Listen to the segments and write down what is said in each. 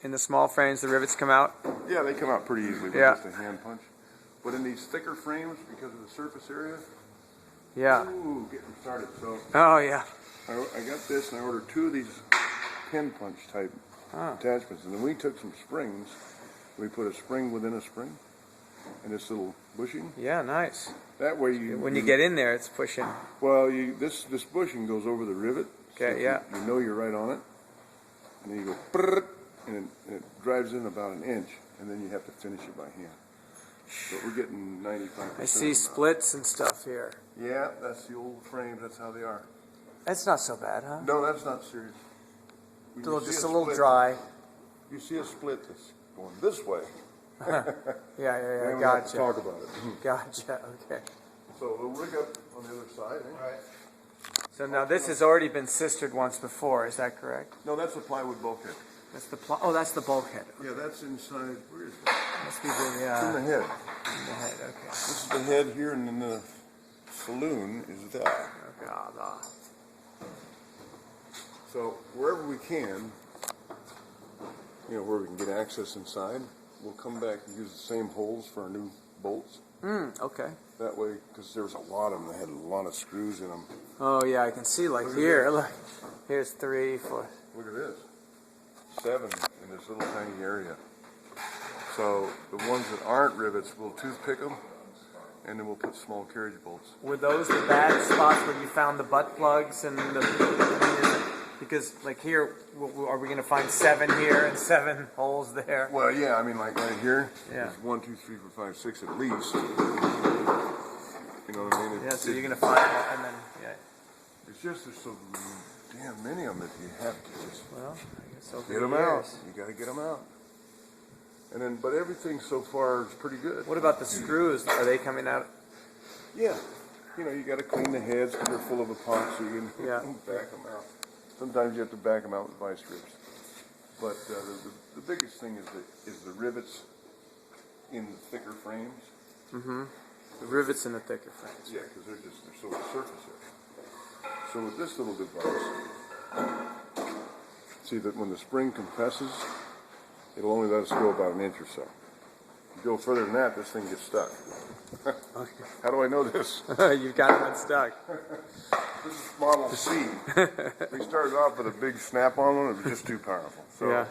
in the small frames, the rivets come out? Yeah, they come out pretty easily with just a hand punch. But in these thicker frames, because of the surface area, ooh, getting started. So I got this, and I ordered 2 of these pin punch type attachments, and then we took some springs. We put a spring within a spring, and this little bushing. Yeah, nice. That way when you get in there, it's pushing. Well, this bushing goes over the rivet. Okay, so you know you're right on it, and then you go brrrt, and it drives in about an inch, and then you have to finish it by hand. But we're getting 95%. I see splits and stuff here. Yeah, that's the old frames. That's how they are. That's not so bad, huh? No, that's not serious. Just a little dry. You see a split that's going this way. Yeah, we gotcha. have to talk about it. Gotcha, okay. So we'll rig up on the other side, eh? Right. So now this has already been sistered once before, is that correct? No, that's the plywood bulkhead. That's the that's the bulkhead. Yeah, that's inside. Where is that? Must be the in the head. In the head, okay. This is the head here, and then the saloon is that. Oh God. So wherever we can, where we can get access inside, we'll come back and use the same holes for our new bolts. Okay. That way, because there was a lot of them that had a lot of screws in them. Oh yeah, I can see here. Look, here's 3, 4. Look at this. 7 in this little tiny area. So the ones that aren't rivets, we'll toothpick them, and then we'll put small carriage bolts. Were those the bad spots where you found the butt plugs and the? Because like here, are we going to find 7 here and 7 holes there? Well, yeah. I mean, like right here, yeah. There's 1, 2, 3, 4, 5, 6 at least. You know what I mean? Yeah. So you're going to find it, and then It's just there's so damn many of them that you have to just. Well, I guess over get them out. You got to get them out. And then, but everything so far is pretty good. What about the screws? Are they coming out? Yeah. You got to clean the heads because they're full of epoxy and back them out. Sometimes you have to back them out with vice grips. But the biggest thing is the rivets in the thicker frames. Mm-hmm. The rivets in the thicker frames. Yeah, because they're so surface area. So with this little device, see that when the spring compresses, it'll only let us go about an inch or so. If you go further than that, this thing gets stuck. Okay. How do I know this? You've got it unstuck. This is Model C. We started off with a big snap-on one. It was just too powerful. So, yeah.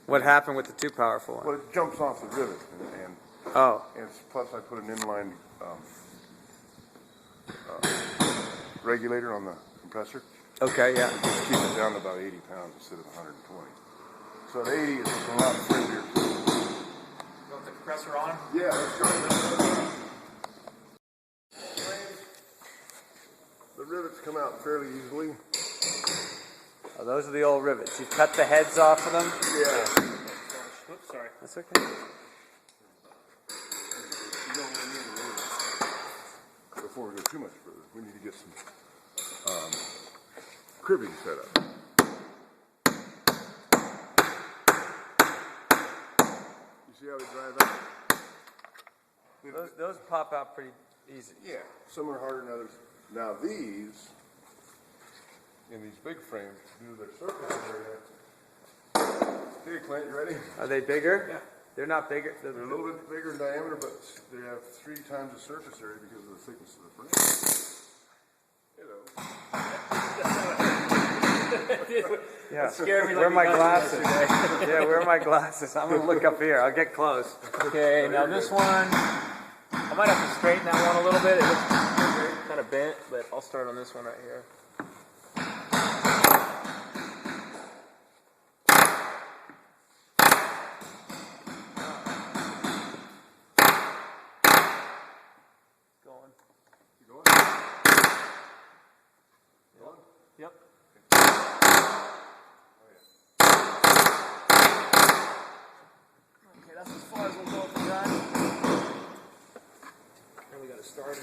What happened with the too powerful one? Well, it jumps off the rivet, and plus I put an inline regulator on the compressor. Okay, yeah. Just keep it down to about 80 pounds instead of 120. So at 80, it's a lot friendlier. You want the compressor on? Yeah, let's go. The rivets come out fairly easily. Oh, those are the old rivets. You've cut the heads off of them? Yeah. Oops, sorry. That's okay. Before we go too much further, we need to get some cribbing set up. You see how they drive out? Those pop out pretty easy. Yeah, some are harder than others. Now these, in these big frames, do their surface area. Hey Clint, you ready? Are they bigger? Yeah. They're not bigger. They're a little bit bigger in diameter, but they have 3 times the surface area because of the thickness of the frame. Hello. Yeah. That scared me. Where are my glasses? Yeah, where are my glasses? I'm going to look up here. I'll get close. Okay, now this one, I might have to straighten that one a little bit. It looks kind of bent, but I'll start on this one right here. Yep. Okay, that's as far as we'll go with the gun. Then we got to start it.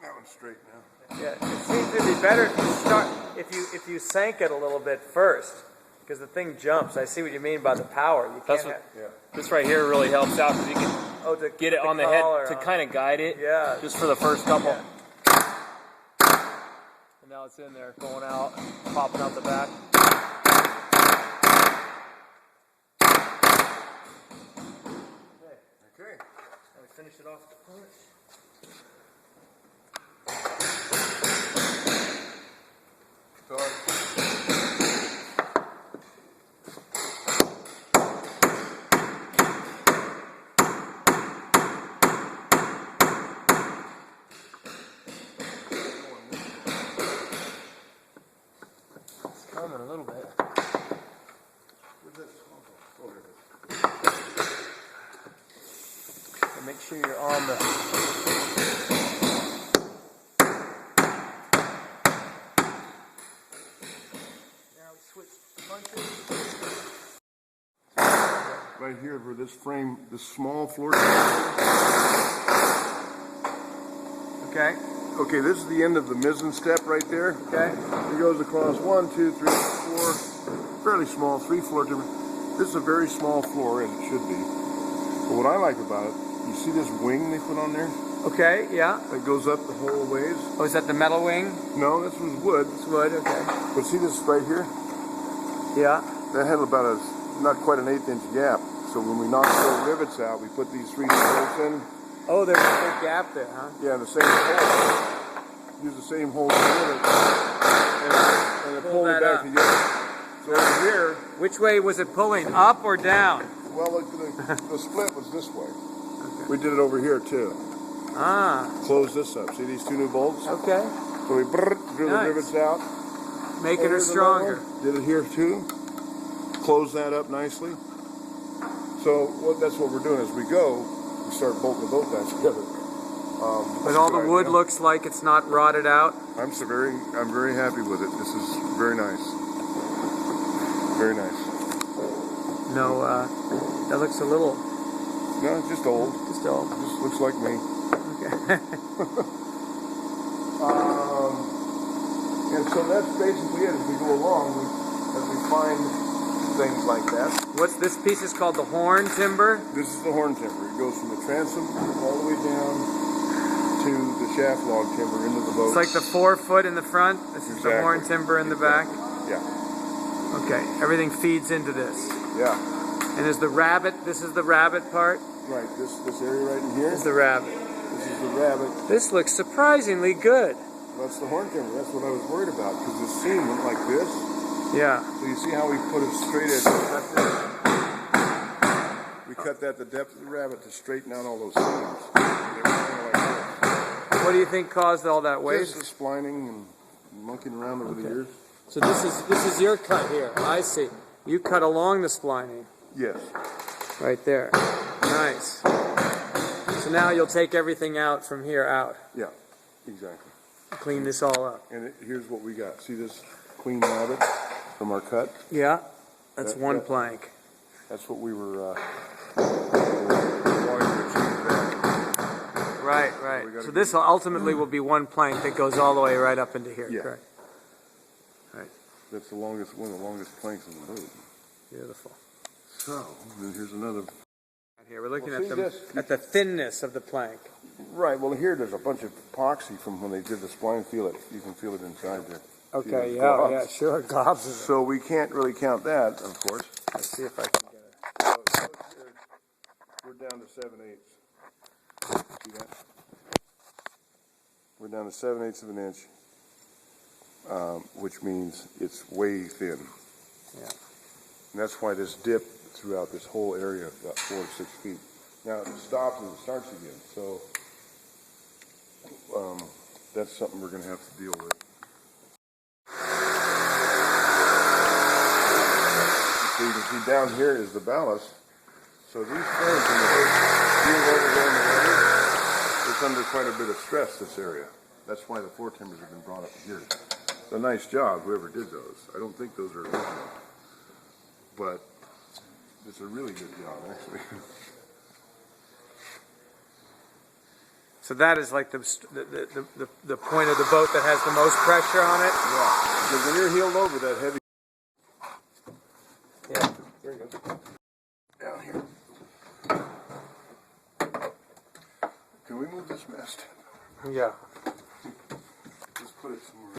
That one's straight now. Yeah, it seems to be better if you sank it a little bit first, because the thing jumps. I see what you mean by the power. You can't. This right here really helps out because you can get it on the head to kind of guide it. Yeah. Just for the first couple. Yeah. And now it's in there, going out, popping out the back. Okay. Now we finish it off with the punch. Done. It's coming a little bit. Where's that small one? Oh, there it is. And make sure you're on the... Now we switch punches. Right here for this frame, this small floor. Okay. Okay, this is the end of the mizzen step right there. Okay. It goes across 1, 2, 3, 4, fairly small, 3 floor timbers. This is a very small floor, as it should be. But what I like about it, you see this wing they put on there? Okay, yeah. That goes up the whole ways? Oh, is that the metal wing? No, this was wood. It's wood, okay. But see this right here? Yeah. That had about a, not quite an 1/8 inch gap. So when we knock the rivets out, we put these 3 bolts in. Oh, there's a big gap there, huh? Yeah, the same hole. Use the same hole to get it. And it pulled it back together. So over here, Which way was it pulling, up or down? well, the split was this way. Okay. We did it over here too. Ah, Close this up. See these 2 new bolts? okay. So we drill the rivets out. Making her Here's another stronger. one. Did it here too. Close that up nicely. So that's what we're doing as we go. We start bolting the boat back together. But all the wood looks like it's not rotted out. I'm very happy with it. This is very nice. Very nice. No, that looks a little... No, it's just old. Just old. Just looks like me. Okay. And so that's basically it. As we go along, as we find things like that. What's this piece is called the horn timber? This is the horn timber. It goes from the transom all the way down to the shaft log timber into the boat. It's like the 4 foot in the front. This is the horn timber in the back. Yeah. Okay, everything feeds into this. Yeah. And is the rabbit, this is the rabbit part? Right. This area right in here. This is the rabbit. This is the rabbit. This looks surprisingly good. That's the horn timber. That's what I was worried about because the seam went like this. Yeah. So you see how we put it straight at we cut that the depth of the rabbit to straighten out all those seams. They were kind of like this. What do you think caused all that waste? Just the splining and monkeying around over the years. So this is your cut here. I see. You cut along the splining. Yes. Right there. Nice. So now you'll take everything out from here out. Yeah, exactly. Clean this all up. And here's what we got. See this queen rabbit from our cut? Yeah. That's one plank. That's what we were wanting to achieve there. Right, right. So this ultimately will be one plank that goes all the way right up into here, Yeah. correct? Right. That's one of the longest planks in the boat. Beautiful. So, and here's another. Here we're looking Well, see at the thinness of the plank. Right, well here there's a bunch of epoxy from when they did the spline. Feel it. You can feel it inside there. Okay, See, yeah, sure, gobs of it. So we can't really count that, of course. Let's see if I can get it. So we're down to 7/8. See that? We're down to 7/8 of an inch, which means it's way thin. Yeah. And that's why this dip throughout this whole area, about 4 to 6 feet. Now it stops and it starts again. So that's something we're going to have to deal with. So you can see down here is the ballast. So these frames in the boat, being over there in the water, it's under quite a bit of stress, this area. That's why the floor timbers have been brought up here. It's a nice job, whoever did those. I don't think those are original. But it's a really good job, actually. So that is like the point of the boat that has the most pressure on it? Yeah. Because when you're heeled over that heavy... Yeah. There you go. Down here. Can we move this mast? Yeah. Just put it somewhere.